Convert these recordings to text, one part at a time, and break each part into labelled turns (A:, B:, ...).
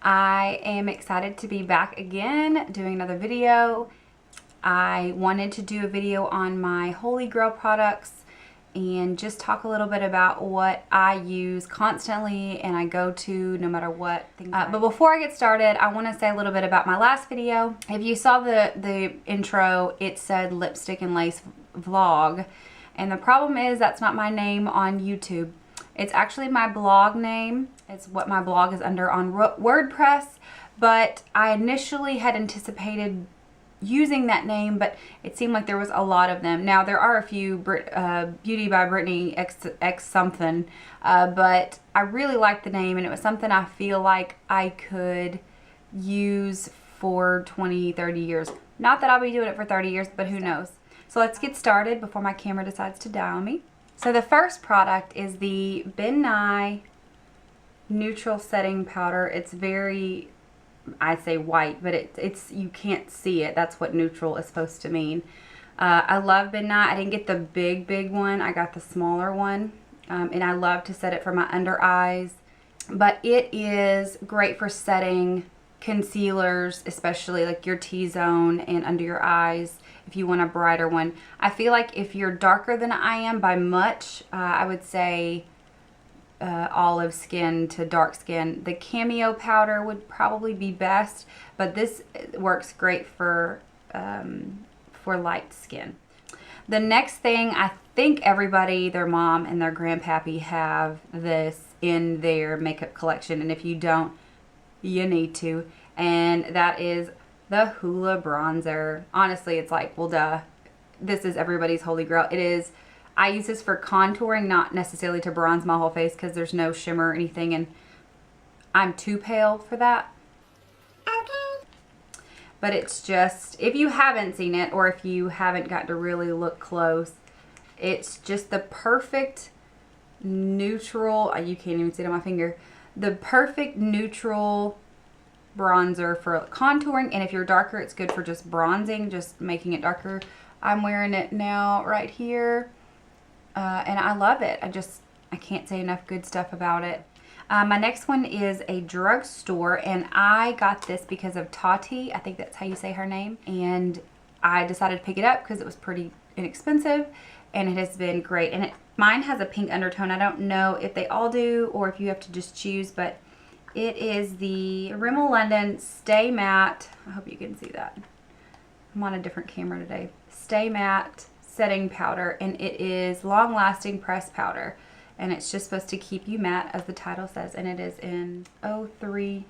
A: I am excited to be back again doing another video. I wanted to do a video on my Holy Grail products and just talk a little bit about what I use constantly and I go to no matter what. But before I get started, I want to say a little bit about my last video. If you saw the intro, it said Lipstick and Lace Vlog. And the problem is that's not my name on YouTube. It's actually my blog name. It's what my blog is under on WordPress. But I initially had anticipated using that name, but it seemed like there was a lot of them. Now there are a few Beauty by Brittney X something, but I really like the name and it was something I feel like I could use for 20-30 years. Not that I'll be doing it for 30 years, but who knows. So let's get started before my camera decides to die on me. So the first product is the Brittney Neutral Setting Powder. It's very, I'd say white, but it's you can't see it. That's what neutral is supposed to mean. I love Brittney. I didn't get the big one. I got the smaller one. And I love to set it for my under eyes. But it is great for setting concealers, especially like your T-zone and under your eyes if you want a brighter one. I feel like if you're darker than I am by much, I would say olive skin to dark skin, the Cameo powder would probably be best, but this works great for light skin. The next thing, I think everybody, their mom and their grandpappy have this in their makeup collection, and if you don't, you need to, and that is the Hoola bronzer. Honestly, it's like, well, duh. This is everybody's holy grail. It is. I use this for contouring, not necessarily to bronze my whole face because there's no shimmer or anything, and I'm too pale for that. Okay. But it's just, if you haven't seen it or if you haven't got to really look close, it's just the perfect neutral, you can't even see it on my finger, the perfect neutral bronzer for contouring, and if you're darker, it's good for just bronzing, just making it darker. I'm wearing it now right here. And I love it. I can't say enough good stuff about it. My next one is a drugstore, and I got this because of Tati. I think that's how you say her name. And I decided to pick it up because it was pretty inexpensive, and it has been great. And mine has a pink undertone. I don't know if they all do or if you have to just choose, but it is the Rimmel London Stay Matte. I hope you can see that. I'm on a different camera today. Stay Matte Setting Powder, and it is long-lasting pressed powder, and it's just supposed to keep you matte, as the title says, and it is in 003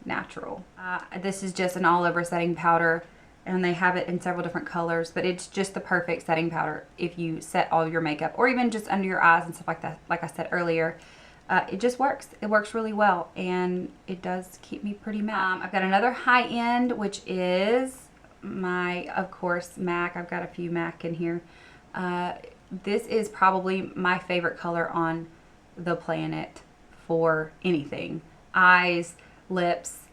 A: natural. This is just an all-over setting powder, and they have it in several different colors, but it's just the perfect setting powder if you set all your makeup or even just under your eyes and stuff like that. Like I said earlier, it just works. It works really well, and it does keep me pretty matte. I've got another high-end, which is my, of course, MAC. I've got a few MAC in here. This is probably my favorite color on the planet for anything. Eyes, lips,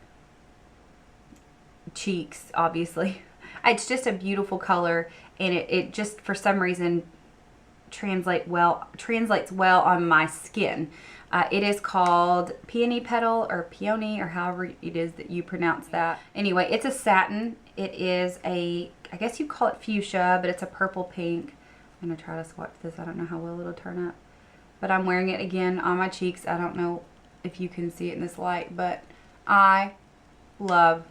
A: cheeks, obviously. It's just a beautiful color, and it just, for some reason, translates well on my skin. It is called Peony Petal or Peony, or however it is that you pronounce that. Anyway, it's a satin. It is a, I guess you call it fuchsia, but it's a purple pink. I'm going to try to swatch this. I don't know how well it'll turn up. But I'm wearing it again on my cheeks. I don't know if you can see it in this light, but I love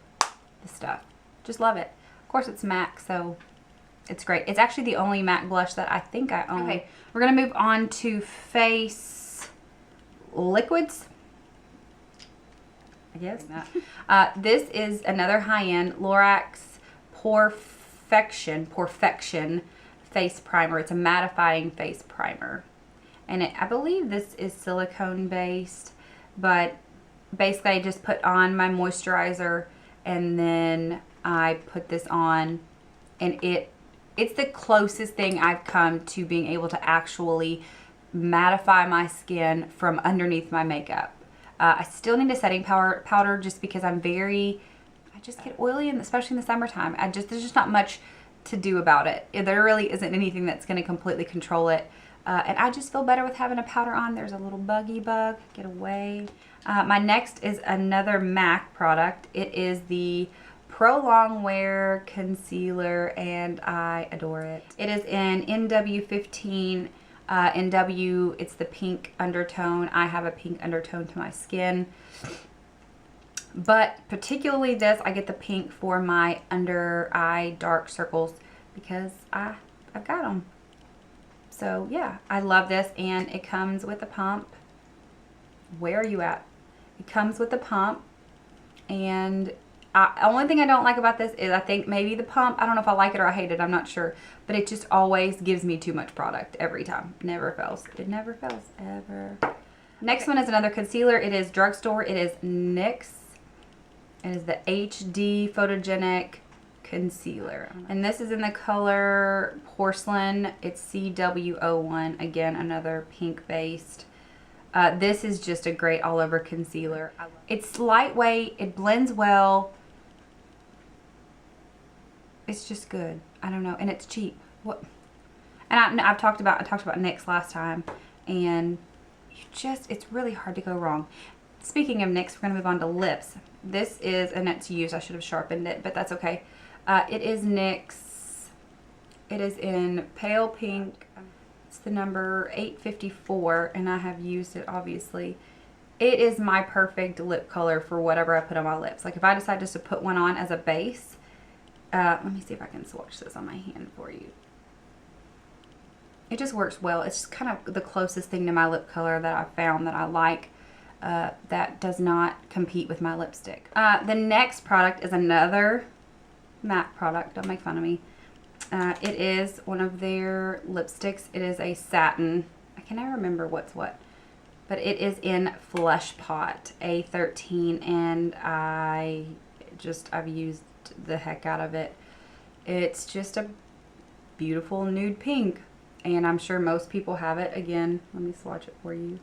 A: the stuff. Just love it. Of course, it's MAC, so it's great. It's actually the only MAC blush that I think I own. Okay, we're going to move on to face liquids, I guess. This is another high-end Lorac's POREfection face primer. It's a mattifying face primer, and I believe this is silicone based, but basically I just put on my moisturizer and then I put this on, and it's the closest thing I've come to being able to actually mattify my skin from underneath my makeup. I still need a setting powder just because I just get oily, and especially in the summertime. There's just not much to do about it. There really isn't anything that's going to completely control it. And I just feel better with having a powder on. There's a little buggy bug. Get away. My next is another MAC product. It is the Pro Long Wear Concealer, and I adore it. It is in NW15. NW, it's the pink undertone. I have a pink undertone to my skin. But particularly this, I get the pink for my under eye dark circles because I've got them. So yeah, I love this, and it comes with a pump. Where are you at? It comes with a pump, and only thing I don't like about this is I think maybe the pump, I don't know if I like it or I hate it, I'm not sure, but it just always gives me too much product every time. Never fails. It never fails, ever. Next one is another concealer. It is drugstore. It is NYX. It is the HD Photogenic Concealer. And this is in the color Porcelain. It's CW01. Again, another pink-based. This is just a great all-over concealer. It's lightweight. It blends well. It's just good. I don't know. And it's cheap. What? And I talked about NYX last time. And it's really hard to go wrong. Speaking of NYX, we're going to move on to lips. This is, and it's used. I should have sharpened it, but that's okay. It is NYX. It is in pale pink. It's the number 854, and I have used it, obviously. It is my perfect lip color for whatever I put on my lips. Like if I decide just to put one on as a base, let me see if I can swatch this on my hand for you. It just works well. It's just kind of the closest thing to my lip color that I found that I like. That does not compete with my lipstick. The next product is another MAC product. Don't make fun of me. It is one of their lipsticks. It is a Satin. I can never remember what's what. But it is in FleshPot A13, and I've used the heck out of it. It's just a beautiful nude pink, and I'm sure most people have it. Again, let me swatch it for you.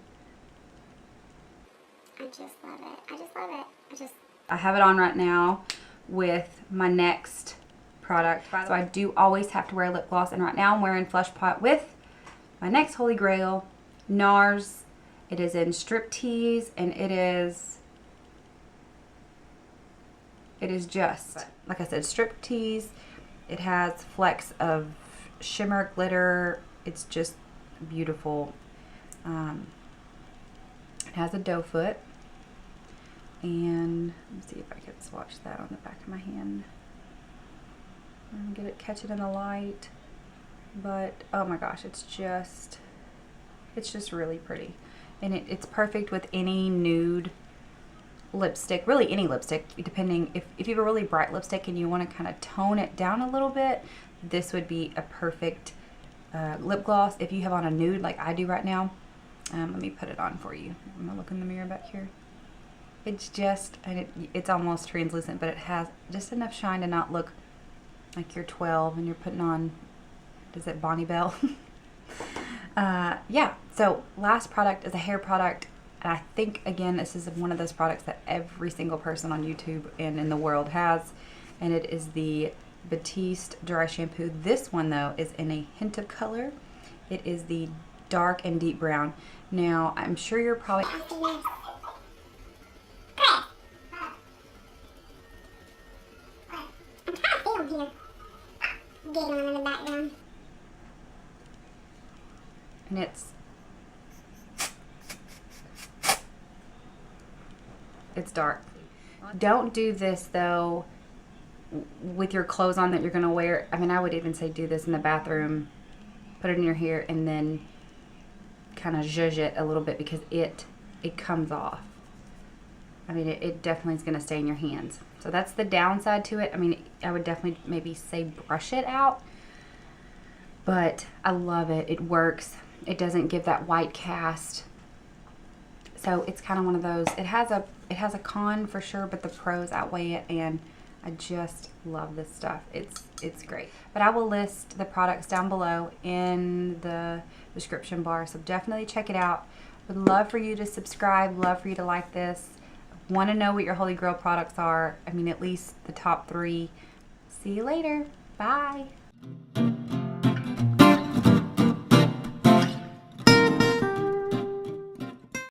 B: I just love it. I just love it.
A: I have it on right now with my next product. So I do always have to wear lip gloss, and right now I'm wearing FleshPot with my next Holy Grail, Nars. It is in Tease, and it is just, like I said, Tease. It has flecks of shimmer glitter. It's just beautiful. It has a doe foot. And let me see if I can swatch that on the back of my hand. And catch it in the light. But oh my gosh, it's just really pretty. And it's perfect with any nude lipstick, really any lipstick, depending if you have a really bright lipstick and you want to kind of tone it down a little bit, this would be a perfect lip gloss. If you have on a nude like I do right now, let me put it on for you. I'm gonna look in the mirror back here. It's just, and it's almost translucent, but it has just enough shine to not look like you're 12 and you're putting on, is it Bonnie Bell? Yeah, so last product is a hair product, and I think, again, this is one of those products that every single person on YouTube and in the world has, and it is the Batiste Dry Shampoo. This one, though, is in a hint of color. It is the dark and deep brown. Now, I'm sure you're probably...
B: Getting on in the background.
A: And it's dark. Don't do this though with your clothes on that you're gonna wear. I mean, I would even say do this in the bathroom, put it in your hair, and then kind of zhuzh it a little bit, because it comes off. I mean, it definitely is gonna stay in your hands. So that's the downside to it. I mean, I would definitely maybe say brush it out, but I love it. It works. It doesn't give that white cast. So it's kind of one of those, it has a con for sure, but the pros outweigh it, and I just love this stuff. It's great. But I will list the products down below in the description bar, so definitely check it out. Would love for you to subscribe, love for you to like this. Want to know what your Holy Grail products are. I mean, at least the top 3. See you later. Bye.